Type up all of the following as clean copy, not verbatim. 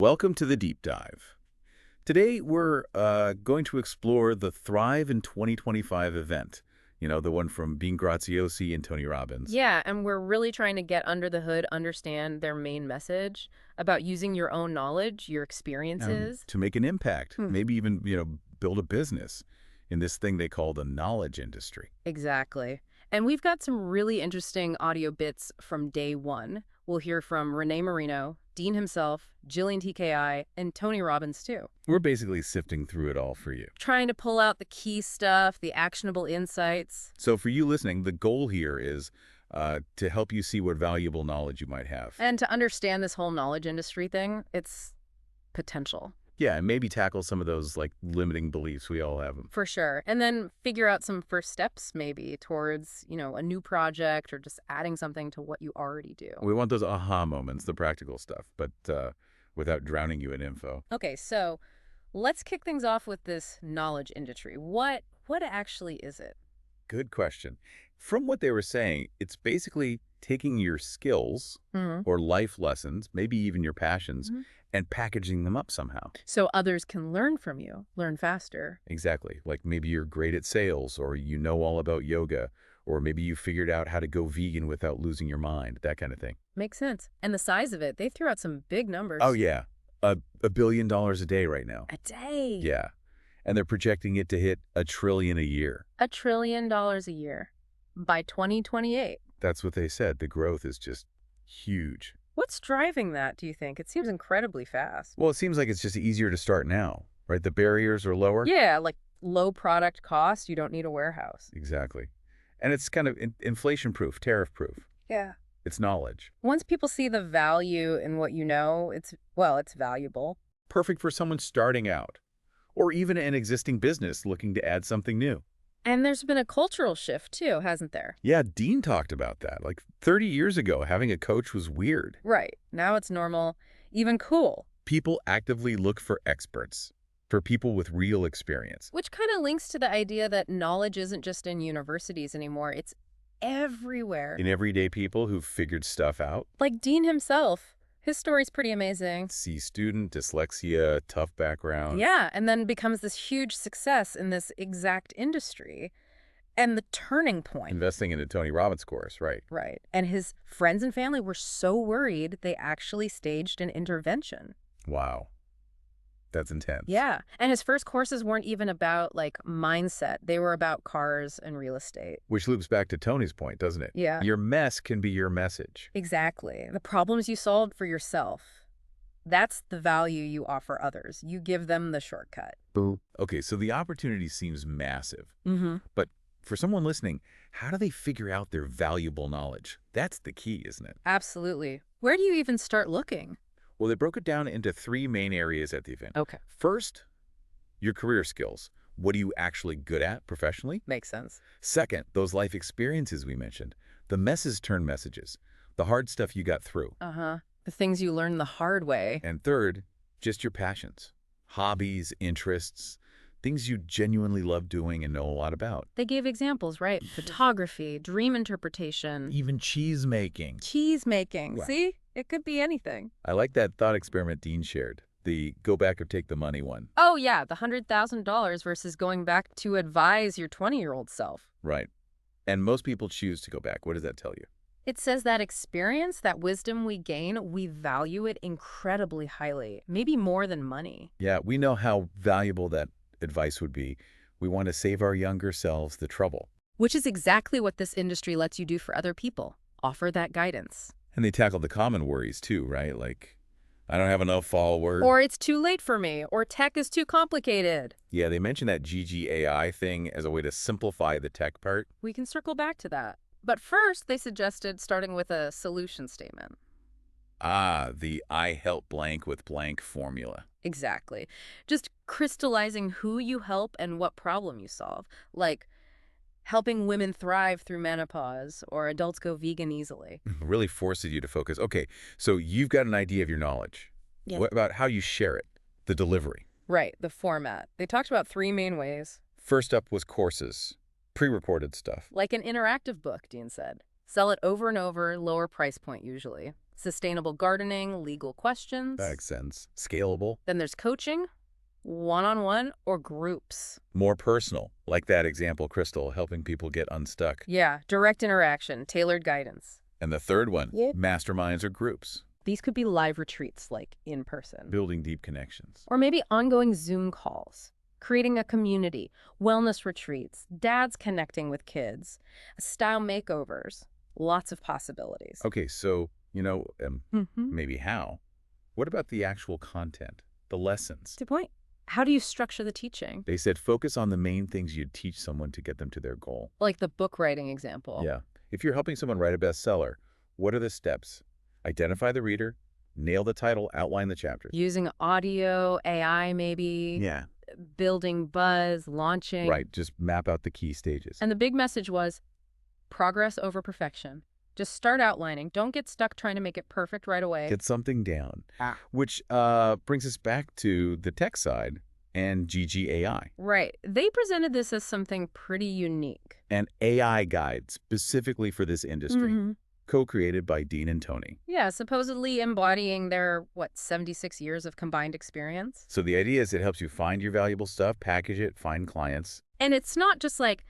Welcome to the Deep Dive. Today, we're going to explore the Thrive in 2025 event. The one from Being Graziosi and Tony Robbins. Yeah, and we're really trying to get under the hood, understand their main message about using your own knowledge, your experiences. To make an impact, Hmm. maybe even, build a business in this thing they call the knowledge industry. Exactly. And we've got some really interesting audio bits from day one. We'll hear from Renee Marino, Dean himself, Jillian TKI, and Tony Robbins, too. We're basically sifting through it all for you. Trying to pull out the key stuff, the actionable insights. So for you listening, the goal here is to help you see what valuable knowledge you might have. And to understand this whole knowledge industry thing, it's potential. Yeah, and maybe tackle some of those limiting beliefs. We all have them. For sure. And then figure out some first steps maybe towards, a new project or just adding something to what you already do. We want those aha moments, the practical stuff, but without drowning you in info. Okay, so let's kick things off with this knowledge industry. What actually is it? Good question. From what they were saying, it's basically taking your skills Hmm. or life lessons, maybe even your passions, Mhm. and packaging them up somehow. So others can learn from you, learn faster. Exactly. Like maybe you're great at sales, or you know all about yoga, or maybe you figured out how to go vegan without losing your mind, that kind of thing. Makes sense. And the size of it, they threw out some big numbers. Oh, yeah. $1 billion a day right now. A day. Yeah. And they're projecting it to hit $1 trillion a year. $1 trillion a year by 2028. That's what they said. The growth is just huge. What's driving that, do you think? It seems incredibly fast. Well, it seems like it's just easier to start now, right? The barriers are lower. Yeah, like low product cost, you don't need a warehouse. Exactly. And it's kind of inflation-proof, tariff-proof. Yeah. It's knowledge. Once people see the value in what you know, it's valuable. Perfect for someone starting out, or even an existing business looking to add something new. And there's been a cultural shift too, hasn't there? Yeah, Dean talked about that. 30 years ago, having a coach was weird. Right. Now it's normal, even cool. People actively look for experts, for people with real experience. Which kind of links to the idea that knowledge isn't just in universities anymore, it's everywhere. In everyday people who've figured stuff out. Like Dean himself. His story's pretty amazing. C student, dyslexia, tough background. Yeah, and then becomes this huge success in this exact industry. And the turning point. Investing in a Tony Robbins course, right. Right. And his friends and family were so worried they actually staged an intervention. Wow. That's intense. Yeah. And his first courses weren't even about mindset. They were about cars and real estate. Which loops back to Tony's point, doesn't it? Yeah. Your mess can be your message. Exactly. The problems you solved for yourself. That's the value you offer others. You give them the shortcut. Boo. Okay, so the opportunity seems massive. Mm-hmm. But for someone listening, how do they figure out their valuable knowledge? That's the key, isn't it? Absolutely. Where do you even start looking? Well, they broke it down into 3 main areas at the event. Okay. First, your career skills. What are you actually good at professionally? Makes sense. Second, those life experiences we mentioned. The messes turn messages. The hard stuff you got through. Uh-huh. The things you learn the hard way. And third, just your passions. Hobbies, interests, things you genuinely love doing and know a lot about. They gave examples, right? Photography, dream interpretation, Even cheese making. cheese making. Wow. See? It could be anything. I like that thought experiment Dean shared. The go back or take the money one. Oh, yeah, the $100,000 versus going back to advise your 20-year-old self. Right. And most people choose to go back. What does that tell you? It says that experience, that wisdom we gain, we value it incredibly highly, maybe more than money. Yeah, we know how valuable that advice would be. We want to save our younger selves the trouble. Which is exactly what this industry lets you do for other people. Offer that guidance. And they tackle the common worries too, right? I don't have enough followers. Or it's too late for me, or tech is too complicated. Yeah, they mentioned that GGAI thing as a way to simplify the tech part. We can circle back to that. But first, they suggested starting with a solution statement. Ah, the I help blank with blank formula. Exactly. Just crystallizing who you help and what problem you solve. Like helping women thrive through menopause or adults go vegan easily. Really forces you to focus. Okay, so you've got an idea of your knowledge. Yeah. What about how you share it? The delivery. Right, the format. They talked about 3 main ways. First up was courses, pre-recorded stuff. Like an interactive book, Dean said. Sell it over and over, lower price point usually. sustainable gardening, legal questions. That makes sense. Scalable. Then there's coaching, one-on-one or groups. More personal, like that example, Crystal, helping people get unstuck. Yeah, direct interaction, tailored guidance. And the third one, Yep. masterminds or groups, These could be live retreats, like in person. building deep connections. Or maybe ongoing Zoom calls, creating a community, wellness retreats, dads connecting with kids, style makeovers, lots of possibilities. Okay, so, Mm-hmm. maybe how? What about the actual content, the lessons? Good point. How do you structure the teaching? They said focus on the main things you'd teach someone to get them to their goal. Like the book writing example. Yeah. If you're helping someone write a bestseller, what are the steps? Identify the reader, nail the title, outline the chapters. Using audio, AI maybe, Yeah. building buzz, launching. Right, just map out the key stages. And the big message was progress over perfection. Just start outlining. Don't get stuck trying to make it perfect right away. Get something down. Which brings us back to the tech side and GGAI. Right. They presented this as something pretty unique. An AI guide specifically for this industry, Mm-hmm. co-created by Dean and Tony. Yeah, supposedly embodying their, 76 years of combined experience. So the idea is it helps you find your valuable stuff, package it, find clients. And it's not just like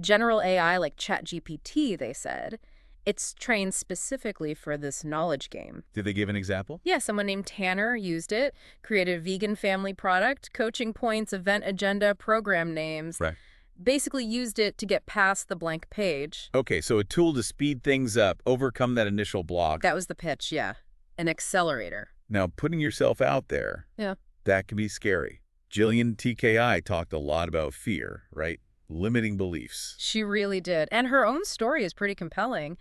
general AI like ChatGPT, they said. It's trained specifically for this knowledge game. Did they give an example? Yeah, someone named Tanner used it, created a vegan family product, coaching points, event agenda, program names. Right. Basically used it to get past the blank page. Okay, so a tool to speed things up, overcome that initial block. That was the pitch, yeah. An accelerator. Now, putting yourself out there, Yeah. that can be scary. Jillian TKI talked a lot about fear, right? Limiting beliefs. She really did. And her own story is pretty compelling.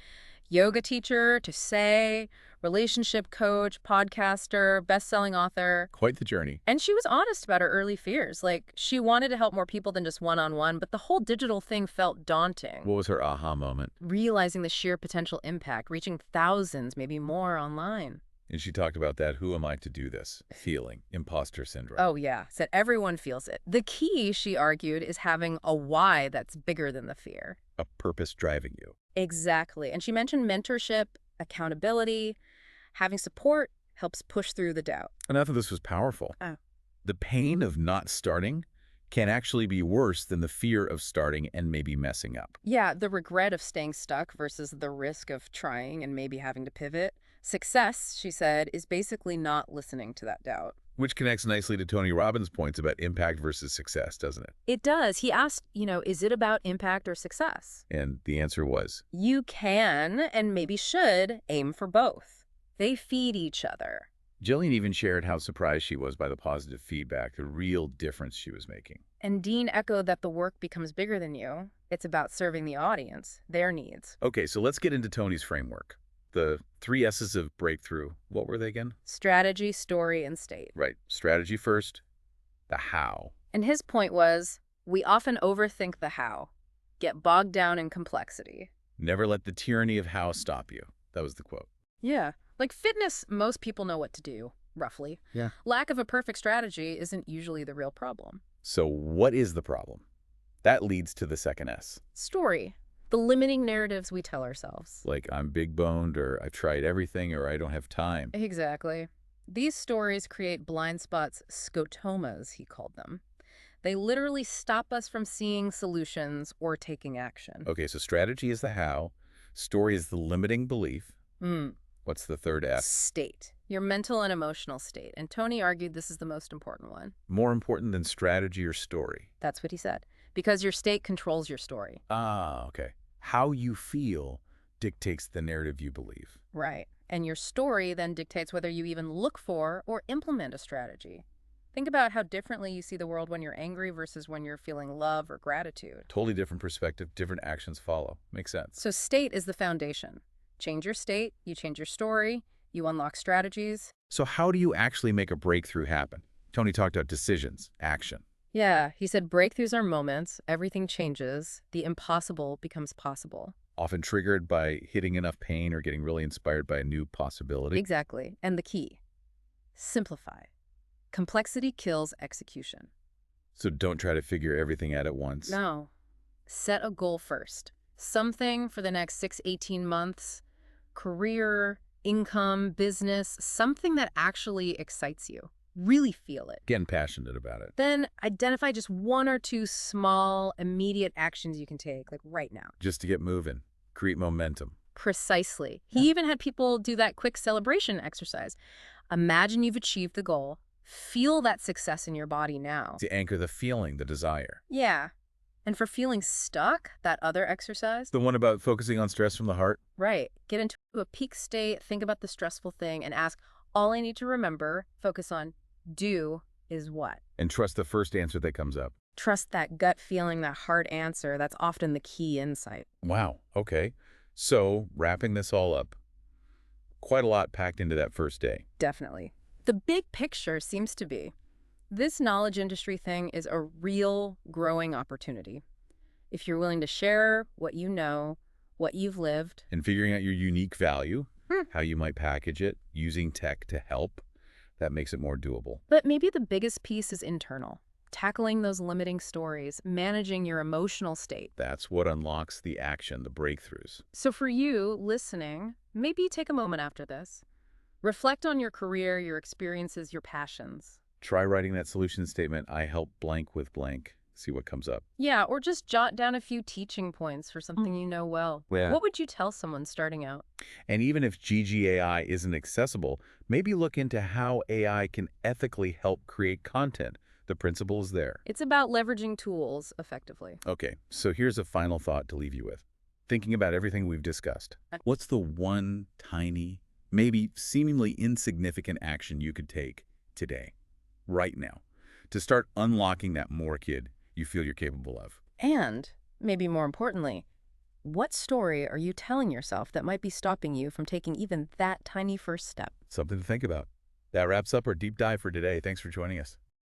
Yoga teacher to say, relationship coach, podcaster, best-selling author. Quite the journey. And she was honest about her early fears. Like, she wanted to help more people than just one-on-one, but the whole digital thing felt daunting. What was her aha moment? Realizing the sheer potential impact, reaching thousands, maybe more online. And she talked about that, who am I to do this? Feeling, imposter syndrome. Oh, yeah. Said everyone feels it. The key, she argued, is having a why that's bigger than the fear. A purpose driving you. Exactly. And she mentioned mentorship, accountability, having support helps push through the doubt. And I thought this was powerful. Oh. The pain of not starting can actually be worse than the fear of starting and maybe messing up. Yeah, the regret of staying stuck versus the risk of trying and maybe having to pivot. Success, she said, is basically not listening to that doubt. Which connects nicely to Tony Robbins' points about impact versus success, doesn't it? It does. He asked, is it about impact or success? And the answer was, You can, and maybe should, aim for both. They feed each other. Jillian even shared how surprised she was by the positive feedback, the real difference she was making. And Dean echoed that the work becomes bigger than you. It's about serving the audience, their needs. Okay, so let's get into Tony's framework. The 3 S's of breakthrough. What were they again? Strategy, story, and state. Right. Strategy first, the how. And his point was, we often overthink the how, get bogged down in complexity. Never let the tyranny of how stop you. That was the quote. Yeah. Like fitness, most people know what to do, roughly. Yeah. Lack of a perfect strategy isn't usually the real problem. So what is the problem? That leads to the second S. Story. The limiting narratives we tell ourselves. Like, I'm big-boned, or I've tried everything, or I don't have time. Exactly. These stories create blind spots, scotomas, he called them. They literally stop us from seeing solutions or taking action. Okay, so strategy is the how. Story is the limiting belief. What's the third S? State. Your mental and emotional state. And Tony argued this is the most important one. More important than strategy or story. That's what he said. Because your state controls your story. Ah, okay. How you feel dictates the narrative you believe. Right. And your story then dictates whether you even look for or implement a strategy. Think about how differently you see the world when you're angry versus when you're feeling love or gratitude. Totally different perspective, different actions follow. Makes sense. So state is the foundation. Change your state, you change your story, you unlock strategies. So how do you actually make a breakthrough happen? Tony talked about decisions, action. Yeah, he said breakthroughs are moments, everything changes, the impossible becomes possible. Often triggered by hitting enough pain or getting really inspired by a new possibility. Exactly. And the key, simplify. Complexity kills execution. So don't try to figure everything out at once. No. Set a goal first. Something for the next 18 months. Career, income, business, something that actually excites you. Really feel it. Getting passionate about it. Then identify just one or two small, immediate actions you can take, like right now. Just to get moving. Create momentum. Precisely. Yeah. He even had people do that quick celebration exercise. Imagine you've achieved the goal. Feel that success in your body now. To anchor the feeling, the desire. Yeah. And for feeling stuck, that other exercise, The one about focusing on stress from the heart? right. Get into a peak state, think about the stressful thing, and ask, all I need to remember, focus on do is what? And trust the first answer that comes up. Trust that gut feeling, that heart answer. That's often the key insight. Wow, okay. So, wrapping this all up, quite a lot packed into that first day. Definitely. The big picture seems to be this knowledge industry thing is a real growing opportunity. If you're willing to share what you know, what you've lived, And figuring out your unique value, Hmm. how you might package it, using tech to help, that makes it more doable. but maybe the biggest piece is internal. Tackling those limiting stories, managing your emotional state. That's what unlocks the action, the breakthroughs. So for you, listening, maybe take a moment after this. Reflect on your career, your experiences, your passions. Try writing that solution statement, I help blank with blank. See what comes up. Yeah, or just jot down a few teaching points for something you know well. Yeah. What would you tell someone starting out? And even if GGAI isn't accessible, maybe look into how AI can ethically help create content. The principle is there. It's about leveraging tools effectively. Okay, so here's a final thought to leave you with. Thinking about everything we've discussed, what's the one tiny, maybe seemingly insignificant action you could take today, right now, to start unlocking that more kid you feel you're capable of? And, maybe more importantly, what story are you telling yourself that might be stopping you from taking even that tiny first step? Something to think about. That wraps up our deep dive for today. Thanks for joining us.